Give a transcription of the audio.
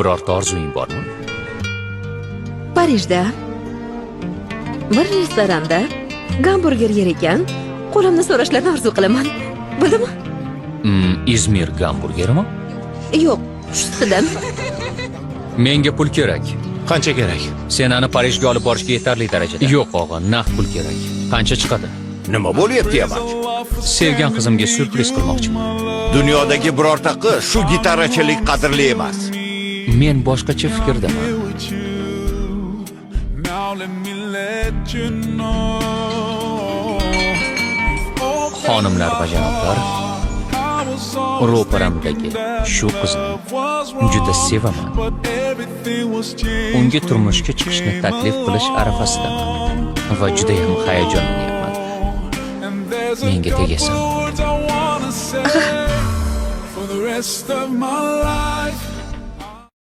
Birorta orzuying bormi? Parijda bir restoranda gamburger yer ekan, qo'limni so'rashlarini orzu qilaman. Bo'ldimi? İzmir gamburgerimi? Yo'q, shundan. Menga pul kerak. Qancha kerak? Sen ani Parijga olib borishga yetarli darajada. Yo'q, og'a, naqd pul kerak. Qancha chiqadi? Nima bo'lyapti yaman? Sevgan qizimga syurpriz qilmoqchiman. Dunyodagi birorta qiz shu gitarachalik qadrli emas. Men boshqacha fikrdaman. Xonimlar va janoblar, ro'paramdagi shu qizni juda sevaman. Unga turmushga chiqishni taklif qilish arafasidaman va juda ham hayajonlanyapman. Menga tegasan. For the rest of my life